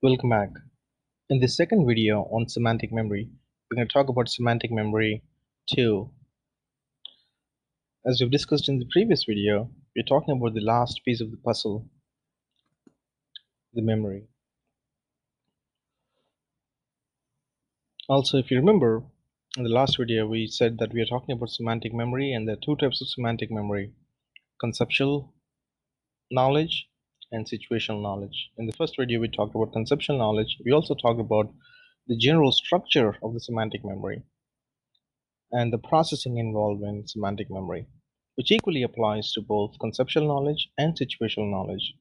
Welcome back. In this second video on semantic memory, we're going to talk about semantic memory 2. As we've discussed in the previous video, we're talking about the last piece of the puzzle, the memory. Also, if you remember, in the last video we said that we are talking about semantic memory, and there are two types of semantic memory: conceptual knowledge and situational knowledge. In the first video we talked about conceptual knowledge. We also talked about the general structure of the semantic memory and the processing involved in semantic memory, which equally applies to both conceptual knowledge and situational knowledge.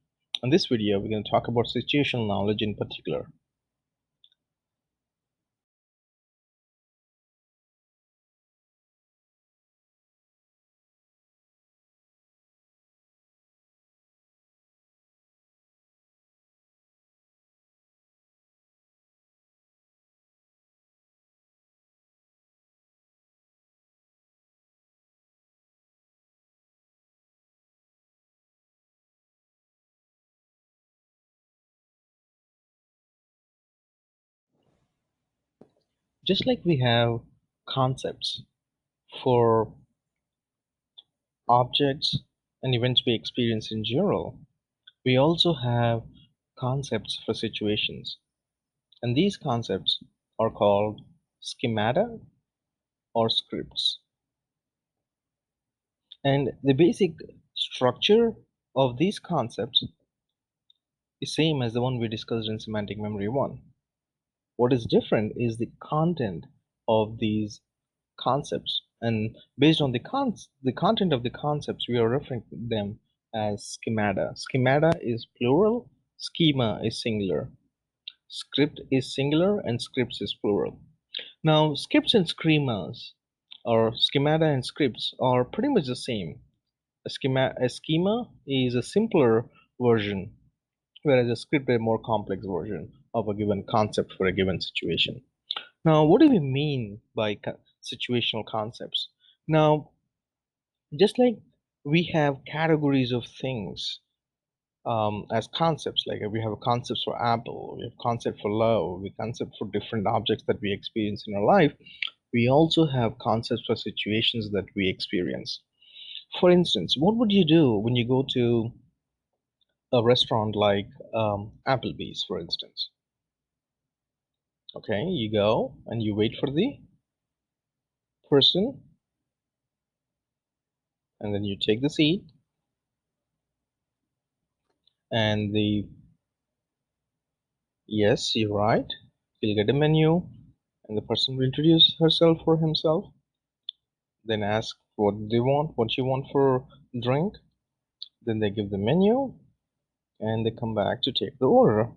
In this video, we're going to talk about situational knowledge in particular. Just like we have concepts for objects and events we experience in general, we also have concepts for situations. And these concepts are called schemata or scripts. And the basic structure of these concepts is same as the one we discussed in semantic memory 1. What is different is the content of these concepts, and based on the content of the concepts, we are referring to them as schemata. Schemata is plural, schema is singular, script is singular, and scripts is plural. Now, scripts and schemas, or schemata and scripts, are pretty much the same. A schema is a simpler version, whereas a script is a more complex version of a given concept for a given situation. Now, what do we mean by situational concepts? Now, just like we have categories of things as concepts, like we have concepts for apple, we have concept for love, we have concept for different objects that we experience in our life, we also have concepts for situations that we experience. For instance, what would you do when you go to a restaurant like Applebee's, for instance? Okay, you go and you wait for the person, and then you take the seat, and yes, you're right, you'll get a menu, and the person will introduce herself or himself, then ask what they want, what you want for drink, then they give the menu, and they come back to take the order,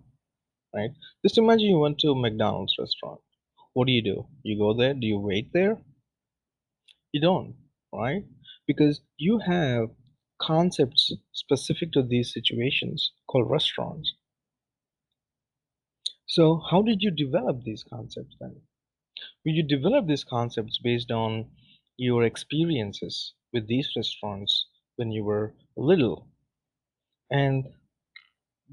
right? Just imagine you went to a McDonald's restaurant. What do? You go there, do you wait there? You don't, right? Because you have concepts specific to these situations called restaurants. So how did you develop these concepts then? Well, you develop these concepts based on your experiences with these restaurants when you were little. And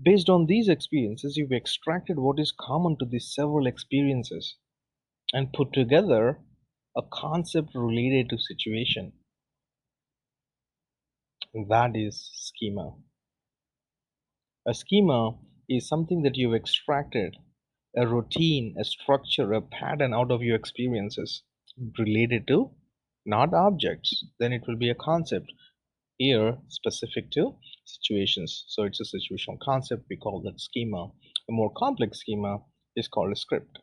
based on these experiences, you've extracted what is common to these several experiences and put together a concept related to situation. That is schema. A schema is something that you've extracted, a routine, a structure, a pattern out of your experiences related to not objects. Then it will be a concept, here specific to situations. So it's a situational concept. We call that schema. A more complex schema is called a script.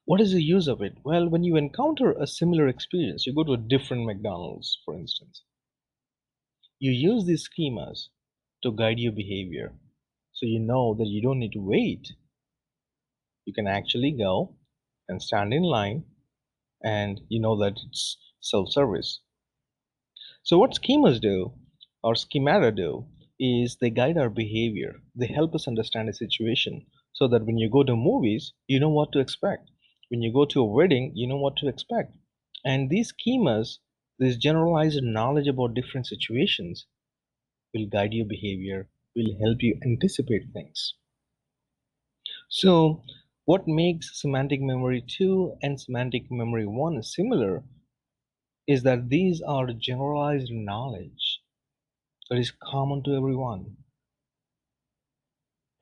What is the use of it? Well, when you encounter a similar experience, you go to a different McDonald's, for instance, you use these schemas to guide your behavior. So you know that you don't need to wait. You can actually go and stand in line, and you know that it's self-service. So what schemas do, or schemata do, is they guide our behavior. They help us understand a situation so that when you go to movies, you know what to expect. When you go to a wedding, you know what to expect. And these schemas, this generalized knowledge about different situations, will guide your behavior, will help you anticipate things. So, what makes semantic memory 2 and semantic memory 1 similar is that these are generalized knowledge that is common to everyone.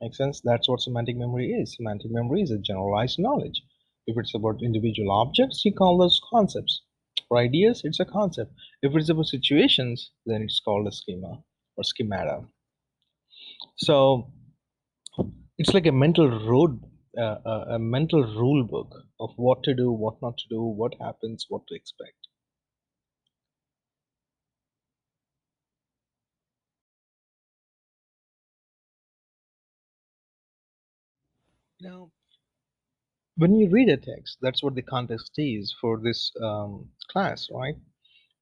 Makes sense? That's what semantic memory is. Semantic memory is a generalized knowledge. If it's about individual objects, you call those concepts. For ideas, it's a concept. If it's about situations, then it's called a schema or schemata. So it's like a mental road, a mental rule book of what to do, what not to do, what happens, what to expect. Now, when you read a text, that's what the context is for this class, right?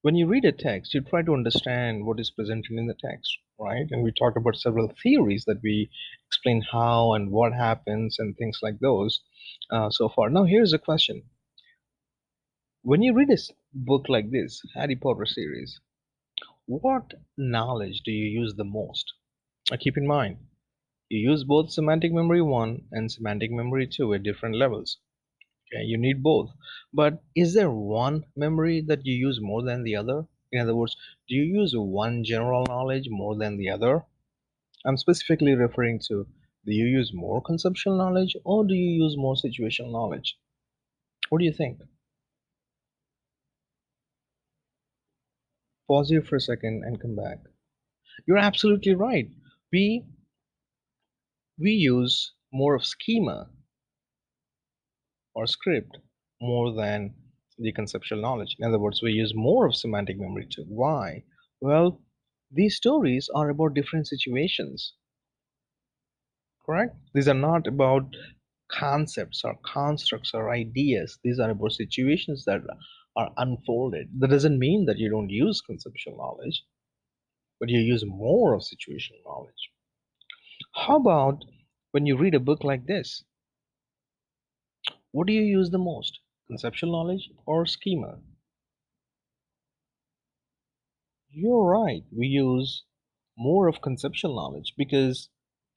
When you read a text, you try to understand what is presented in the text, right? And we talked about several theories that we explain how and what happens and things like those so far. Now, here's a question. When you read a book like this, Harry Potter series, what knowledge do you use the most? Keep in mind, you use both semantic memory 1 and semantic memory 2 at different levels. Okay, you need both. But is there one memory that you use more than the other? In other words, do you use one general knowledge more than the other? I'm specifically referring to, do you use more conceptual knowledge or do you use more situational knowledge? What do you think? Pause here for a second and come back. You're absolutely right. We we use more of schema or script more than the conceptual knowledge. In other words, we use more of semantic memory too. Why? Well, these stories are about different situations, correct? These are not about concepts or constructs or ideas. These are about situations that are unfolded. That doesn't mean that you don't use conceptual knowledge, but you use more of situational knowledge. How about when you read a book like this? What do you use the most? Conceptual knowledge or schema? You're right. We use more of conceptual knowledge because,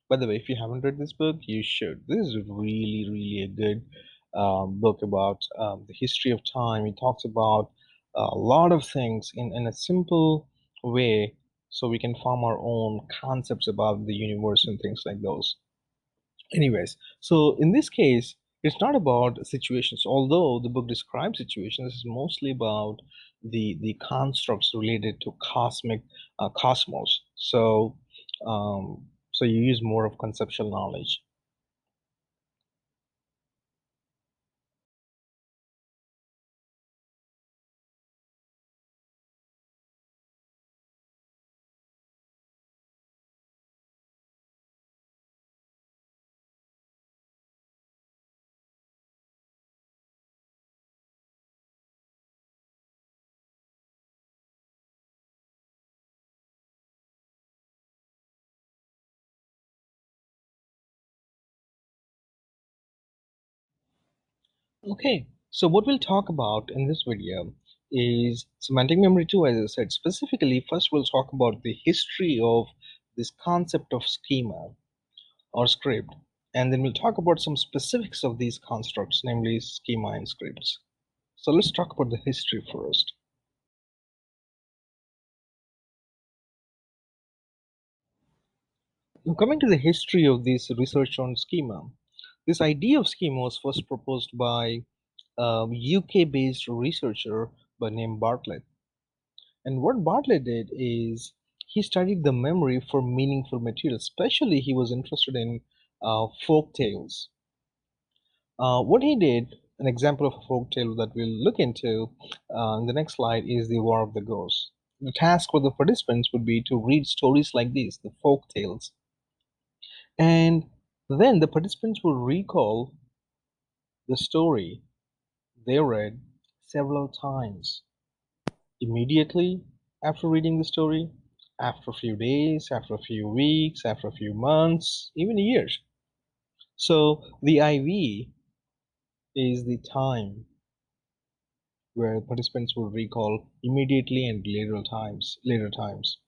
by the way, if you haven't read this book, you should. This is really, really a good book about the history of time. It talks about a lot of things in a simple way so we can form our own concepts about the universe and things like those. Anyways, so in this case, it's not about situations, although the book describes situations. It's mostly about the constructs related to cosmic cosmos. So you use more of conceptual knowledge. Okay, so what we'll talk about in this video is semantic memory too, as I said. Specifically, first we'll talk about the history of this concept of schema or script, and then we'll talk about some specifics of these constructs, namely schema and scripts. So let's talk about the history first. Now, coming to the history of this research on schema, this idea of schema was first proposed by a UK-based researcher by name Bartlett. And what Bartlett did is he studied the memory for meaningful material. Especially, he was interested in folk tales. What he did, an example of a folk tale that we'll look into in the next slide, is the War of the Ghosts. The task for the participants would be to read stories like these, the folk tales, and then the participants will recall the story they read several times immediately after reading the story, after a few days, after a few weeks, after a few months, even years. So the IV is the time where participants will recall immediately and later times.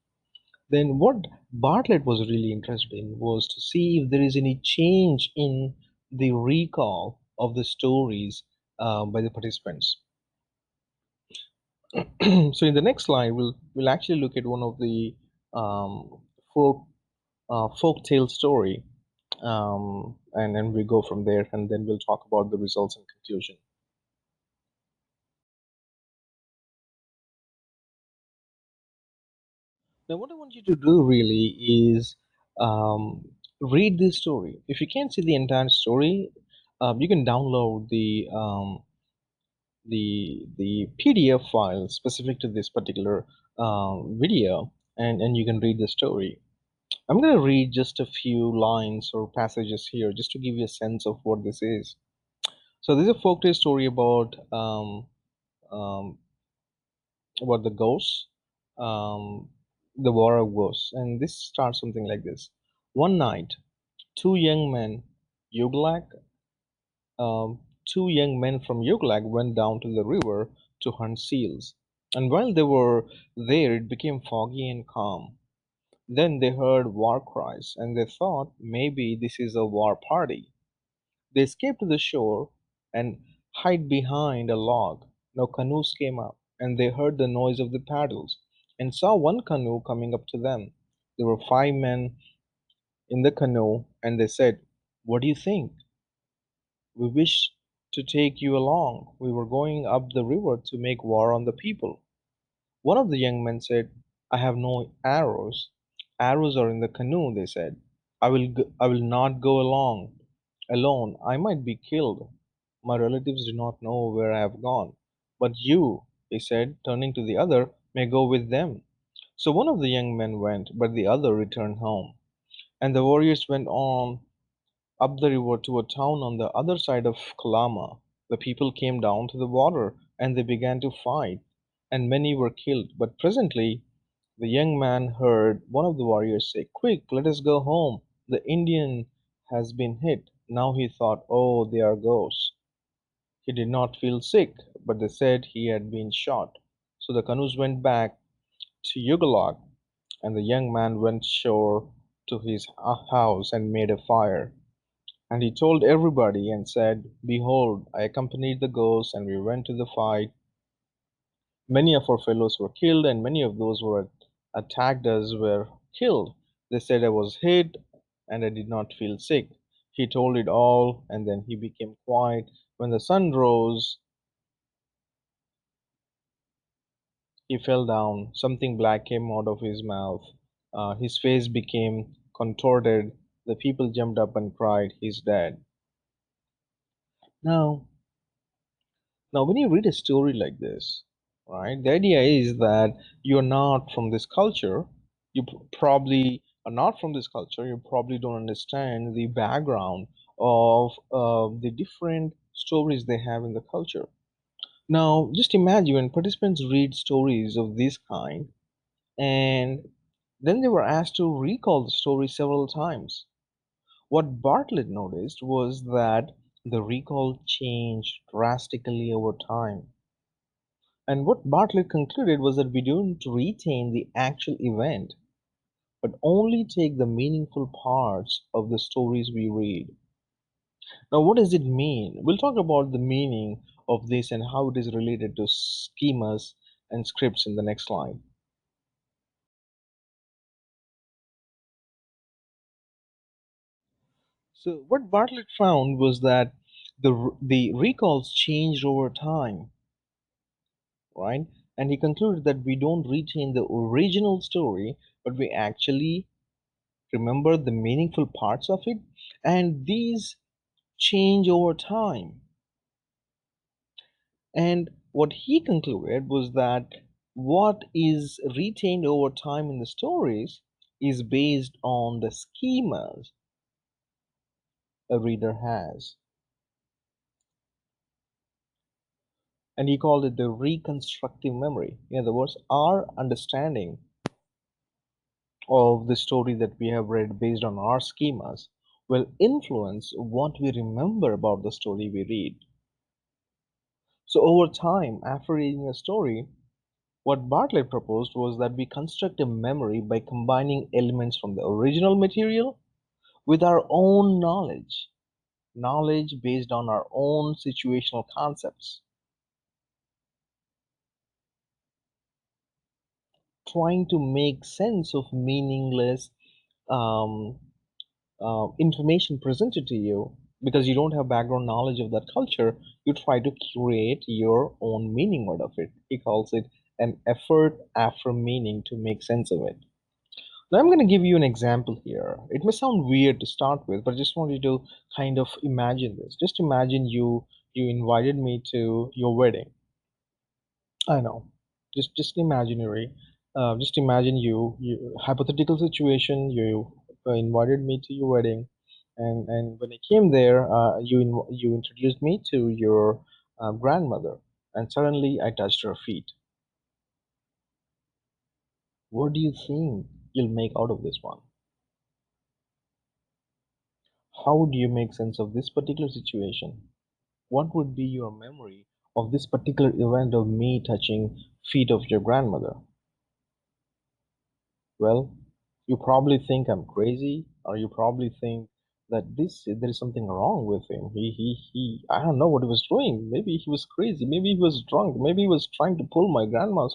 Then what Bartlett was really interested in was to see if there is any change in the recall of the stories by the participants. So in the next slide, we'll actually look at one of the um, folk folk tale story, and then we go from there, and then we'll talk about the results and conclusion. Now, what I want you to do really is read this story. If you can't see the entire story, you can download the PDF file specific to this particular video, and you can read the story. I'm going to read just a few lines or passages here just to give you a sense of what this is. So this is a folktale story um, about the ghosts, um, the war of ghosts, and this starts something like this. One night, two young men, Yuglak, two young men from Yuglak went down to the river to hunt seals. And while they were there, it became foggy and calm. Then they heard war cries, and they thought maybe this is a war party. They escaped to the shore and hid behind a log. Now canoes came up, and they heard the noise of the paddles, and saw one canoe coming up to them. There were 5 men in the canoe, and they said, "What do you think? We wish to take you along. We were going up the river to make war on the people." One of the young men said, "I have no arrows." "Arrows are in the canoe," they said. I will not go alone. I might be killed. My relatives do not know where I have gone. But you," he said, turning to the other, "may go with them." So one of the young men went, but the other returned home. And the warriors went on up the river to a town on the other side of Kalama. The people came down to the water, and they began to fight, and many were killed. But presently the young man heard one of the warriors say, "Quick, let us go home. The Indian has been hit." Now he thought, "Oh, they are ghosts." He did not feel sick, but they said he had been shot. So the canoes went back to Yugalok, and the young man went ashore to his house and made a fire. And he told everybody and said, "Behold, I accompanied the ghosts, and we went to the fight. Many of our fellows were killed, and many of those who had attacked us were killed. They said I was hit, and I did not feel sick." He told it all, and then he became quiet. When the sun rose, he fell down. Something black came out of his mouth. His face became contorted. The people jumped up and cried, "He's dead." Now, Now, when you read a story like this, right, the idea is that you're not from this culture. You probably are not from this culture. You probably don't understand the background of the different stories they have in the culture. Now, just imagine when participants read stories of this kind, and then they were asked to recall the story several times. What Bartlett noticed was that the recall changed drastically over time. And what Bartlett concluded was that we don't retain the actual event, but only take the meaningful parts of the stories we read. Now, what does it mean? We'll talk about the meaning of this and how it is related to schemas and scripts in the next slide. So, what Bartlett found was that the recalls changed over time, right? And he concluded that we don't retain the original story, but we actually remember the meaningful parts of it, and these change over time. And what he concluded was that what is retained over time in the stories is based on the schemas a reader has. And he called it the reconstructive memory. In other words, our understanding of the story that we have read based on our schemas will influence what we remember about the story we read. So over time, after reading a story, what Bartlett proposed was that we construct a memory by combining elements from the original material with our own knowledge. knowledge based on our own situational concepts, trying to make sense of meaningless um, information presented to you because you don't have background knowledge of that culture. You try to create your own meaning out of it. He calls it an effort after meaning to make sense of it. Now I'm going to give you an example here. It may sound weird to start with, but I just want you to kind of imagine this. Just imagine you invited me to your wedding. I know. Just imaginary. Just imagine you hypothetical situation. You invited me to your wedding, and when I came there, you introduced me to your grandmother, and suddenly I touched her feet. What do you think you'll make out of this one? How would you make sense of this particular situation? What would be your memory of this particular event of me touching feet of your grandmother? Well, you probably think I'm crazy, or you probably think that this there is something wrong with him. He I don't know what he was doing. Maybe he was crazy, maybe he was drunk, maybe he was trying to pull my grandma's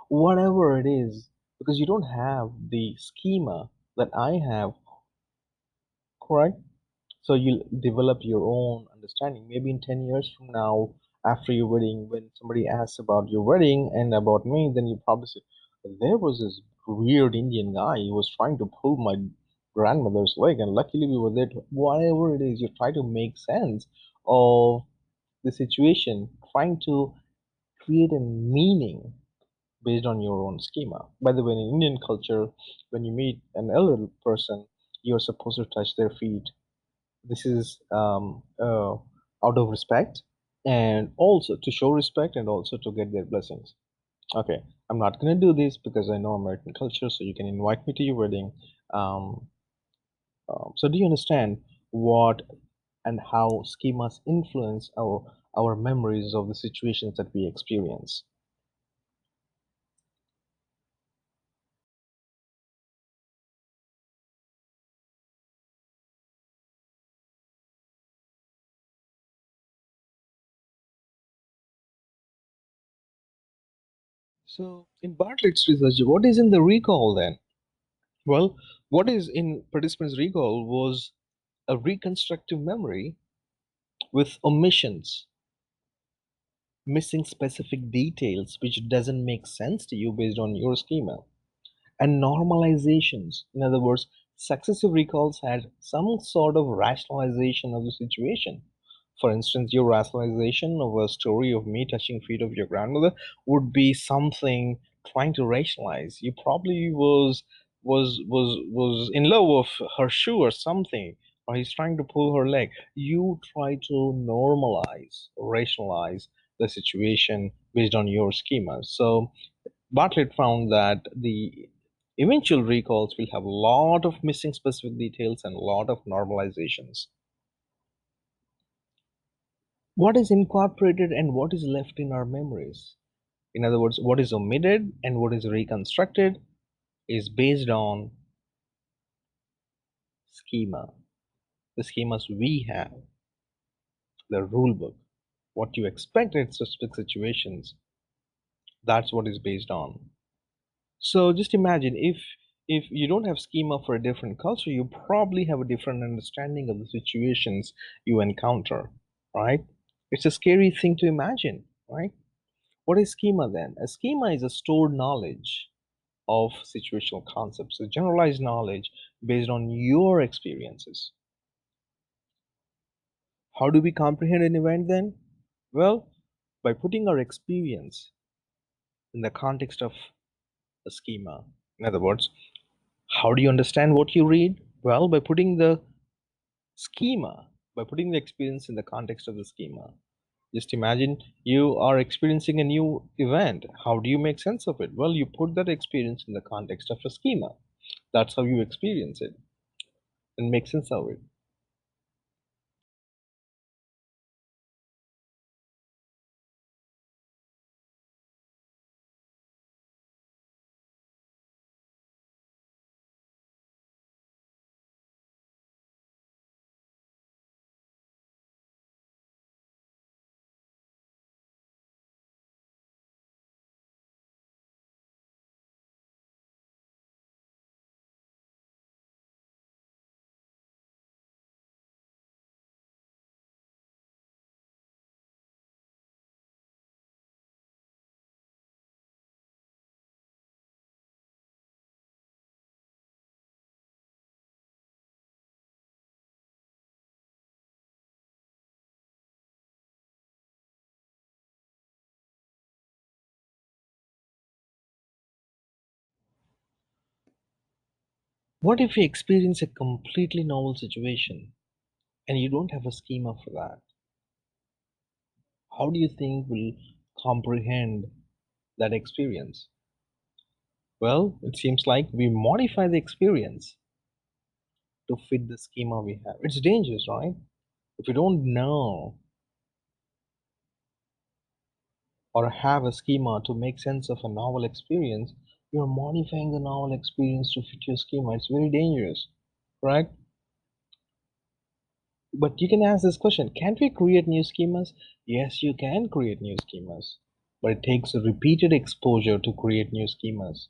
whatever it is, because you don't have the schema that I have, correct? So you'll develop your own understanding. Maybe in 10 years from now, after your wedding, when somebody asks about your wedding and about me, then you probably say, there was this weird Indian guy. He was trying to pull my grandmother's leg, and luckily we were there. Whatever it is, you try to make sense of the situation, trying to create a meaning based on your own schema. By the way, in Indian culture, when you meet an elderly person, you're supposed to touch their feet. This is out of respect and also to show respect and also to get their blessings. Okay, I'm not going to do this because I know American culture, so you can invite me to your wedding. Um, so, do you understand what and how schemas influence our memories of the situations that we experience? So, in Bartlett's research, what is in the recall then? Well, what is in participants' recall was a reconstructive memory with omissions, missing specific details which doesn't make sense to you based on your schema, and normalizations. In other words, successive recalls had some sort of rationalization of the situation. For instance, your rationalization of a story of me touching feet of your grandmother would be something trying to rationalize. You probably was in love with her shoe or something, or he's trying to pull her leg. You try to normalize, rationalize the situation based on your schema. So Bartlett found that the eventual recalls will have a lot of missing specific details and a lot of normalizations. What is incorporated and what is left in our memories? In other words, what is omitted and what is reconstructed is based on schema, the schemas we have, the rule book, what you expect in specific situations. That's what is based on. So just imagine if you don't have schema for a different culture, you probably have a different understanding of the situations you encounter, right? It's a scary thing to imagine, right? What is schema then? A schema is a stored knowledge of situational concepts, a generalized knowledge based on your experiences. How do we comprehend an event then? Well, by putting our experience in the context of a schema. In other words, how do you understand what you read? Well, by putting the schema, by putting the experience in the context of the schema. Just imagine you are experiencing a new event. How do you make sense of it? Well, you put that experience in the context of a schema. That's how you experience it and make sense of it. What if you experience a completely novel situation and you don't have a schema for that? How do you think we'll comprehend that experience? Well, it seems like we modify the experience to fit the schema we have. It's dangerous, right? If you don't know or have a schema to make sense of a novel experience, you're modifying the novel experience to fit your schema. It's very dangerous, right? But you can ask this question, can't we create new schemas? Yes, you can create new schemas, but it takes a repeated exposure to create new schemas.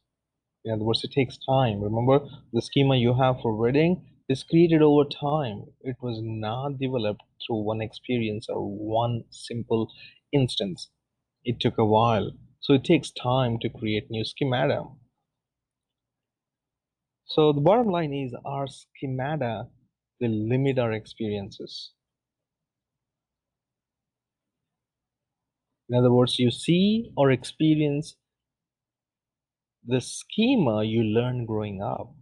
In other words, it takes time. Remember, the schema you have for reading is created over time. It was not developed through one experience or one simple instance. It took a while. So it takes time to create new schemata. So the bottom line is our schemata will limit our experiences. In other words, you see or experience the schema you learned growing up.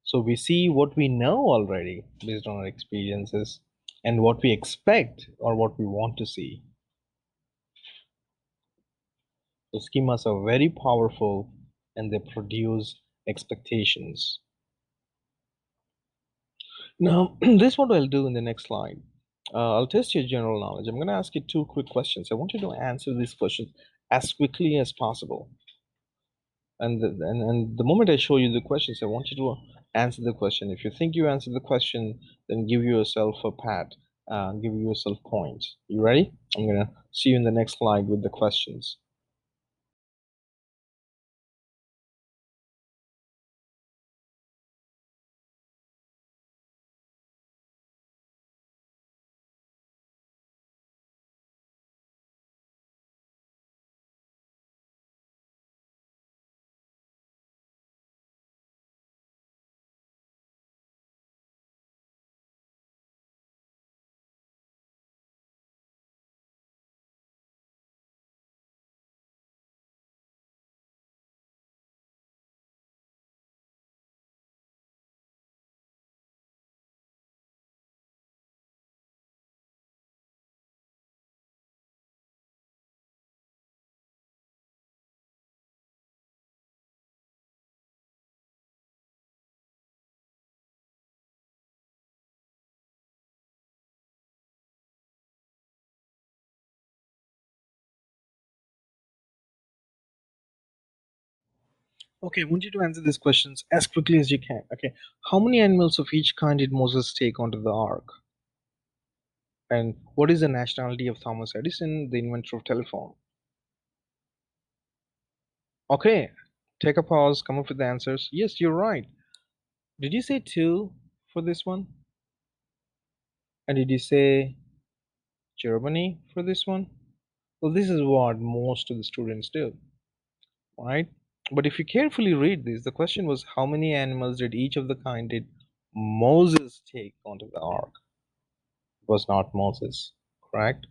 So we see what we know already based on our experiences and what we expect or what we want to see. The schemas are very powerful and they produce expectations. Now, this is what I'll do in the next slide. I'll test your general knowledge. I'm going to ask you two quick questions. I want you to answer these questions as quickly as possible. And the moment I show you the questions, I want you to answer the question. If you think you answered the question, then give yourself a pat, give yourself points. You ready? I'm gonna see you in the next slide with the questions. Okay, I want you to answer these questions as quickly as you can. Okay, how many animals of each kind did Moses take onto the ark? And what is the nationality of Thomas Edison, the inventor of telephone? Okay, take a pause, come up with the answers. Yes, you're right. Did you say two for this one? And did you say Germany for this one? Well, this is what most of the students do, right? But if you carefully read this, the question was how many animals did each of the kind did Moses take onto the ark? It was not Moses, correct?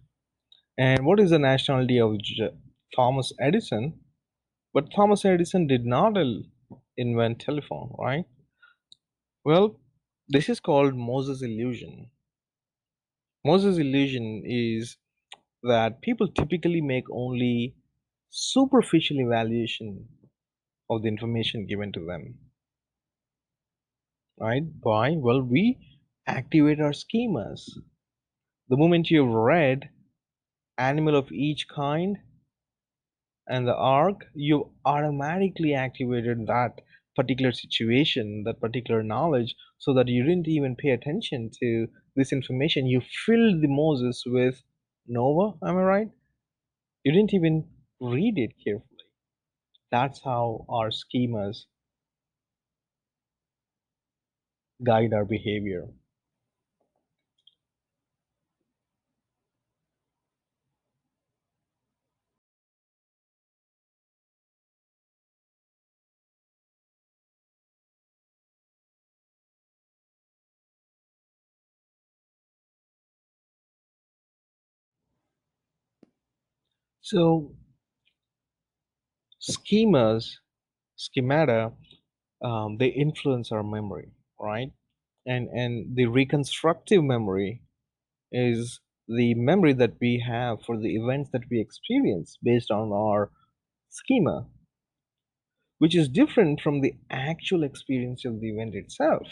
And what is the nationality of Thomas Edison? But Thomas Edison did not invent telephone, right? Well, this is called Moses illusion. Moses illusion is that people typically make only superficial evaluation of the information given to them, right? Why? Well, we activate our schemas. The moment you've read animal of each kind and the arc, you automatically activated that particular situation, that particular knowledge, so that you didn't even pay attention to this information. You filled the Moses with Nova, am I right? You didn't even read it carefully. That's how our schemas guide our behavior. So Schemata, they influence our memory, right? And the reconstructive memory is the memory that we have for the events that we experience based on our schema, which is different from the actual experience of the event itself,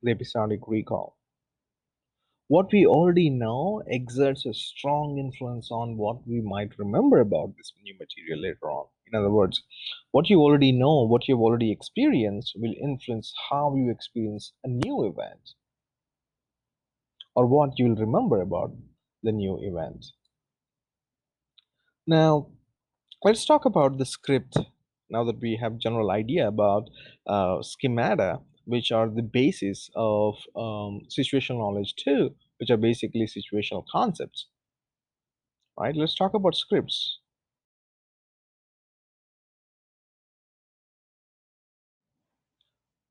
the episodic recall. What we already know exerts a strong influence on what we might remember about this new material later on. In other words, what you already know, what you've already experienced, will influence how you experience a new event or what you'll remember about the new event. Now, let's talk about the script. Now that we have general idea about schemata, which are the basis of situational knowledge too, which are basically situational concepts, right? Let's talk about scripts.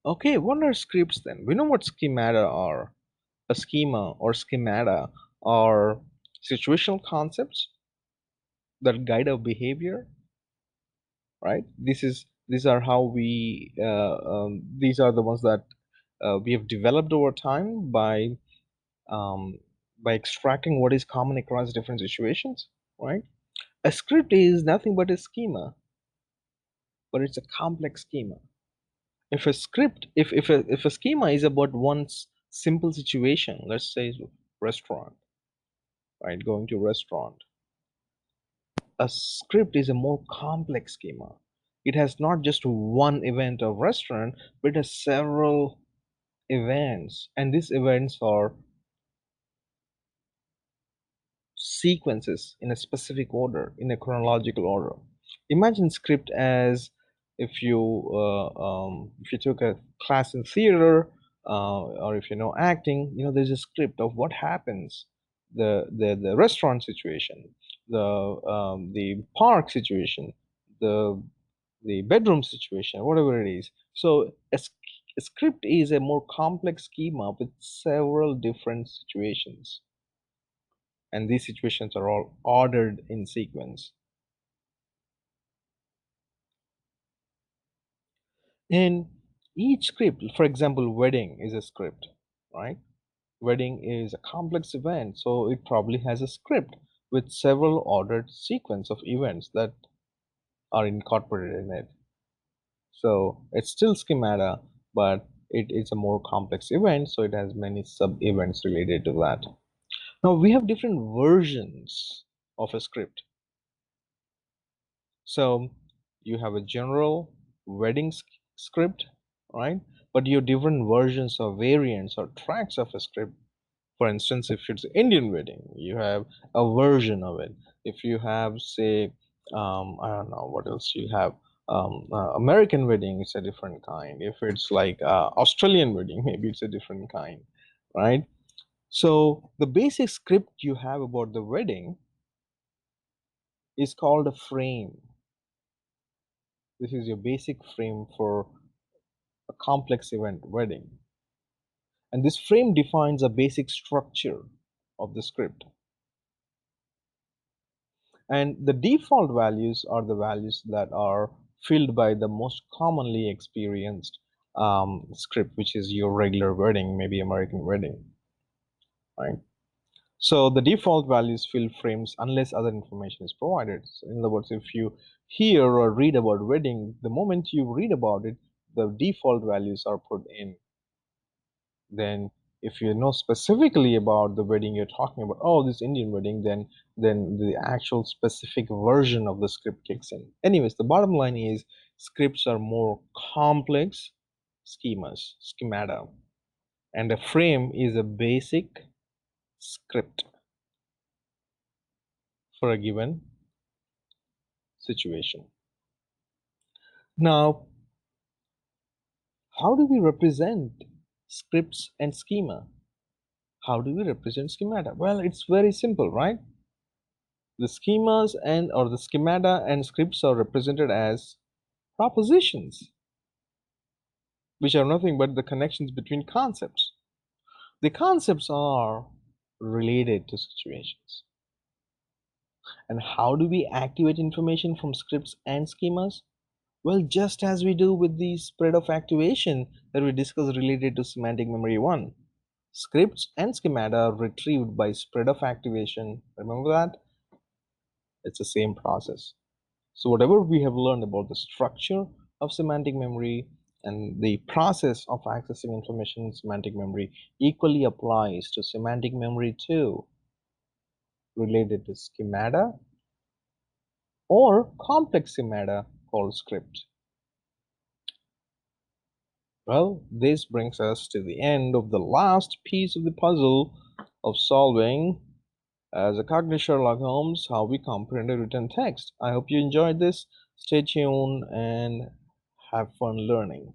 Okay, what are scripts then? We know what schemata are. A schema or schemata are situational concepts that guide our behavior, right? These are how we these are the ones that we have developed over time um, by extracting what is common across different situations, right? A script is nothing but a schema, but it's a complex schema. If a script, if a schema is about one simple situation, let's say restaurant, right? Going to restaurant. A script is a more complex schema. It has not just one event of restaurant, but it has several events, and these events are sequences in a specific order, in a chronological order. Imagine script as if you took a class in theater, or if you know acting, there's a script of what happens, the restaurant situation, the park situation, the the bedroom situation, whatever it is. So a script is a more complex schema with several different situations, and these situations are all ordered in sequence. And each script, for example, wedding is a script, right? Wedding is a complex event, so it probably has a script with several ordered sequence of events that are incorporated in it. So it's still schemata, but it is a more complex event, so it has many sub events related to that. Now we have different versions of a script. So you have a general wedding script, right? But you have different versions or variants or tracks of a script. For instance, if it's Indian wedding, you have a version of it. If you have, say, I don't know what else you have. American wedding, it's a different kind. If it's like Australian wedding, maybe it's a different kind, right? So the basic script you have about the wedding is called a frame. This is your basic frame for a complex event wedding. And this frame defines a basic structure of the script. And the default values are the values that are filled by the most commonly experienced script, which is your regular wedding, maybe American wedding, right? So the default values fill frames unless other information is provided. So in other words, if you hear or read about wedding, the moment you read about it, the default values are put in. Then if you know specifically about the wedding you're talking about, oh, this Indian wedding, then the actual specific version of the script kicks in. Anyways, the bottom line is scripts are more complex schemata, and a frame is a basic script for a given situation. Now, how do we represent scripts and schema? How do we represent schemata? Well, it's very simple, right? The schemas and or the schemata and scripts are represented as propositions, which are nothing but the connections between concepts. The concepts are related to situations, And how do we activate information from scripts and schemas? Well, just as we do with the spread of activation that we discussed related to semantic memory 1. Scripts and schemata are retrieved by spread of activation. Remember that? It's the same process. So whatever we have learned about the structure of semantic memory and the process of accessing information in semantic memory equally applies to semantic memory 2 related to schemata or complex schemata called script. Well, this brings us to the end of the last piece of the puzzle of solving as a cognitive Sherlock Holmes how we comprehend a written text. I hope you enjoyed this. Stay tuned and have fun learning.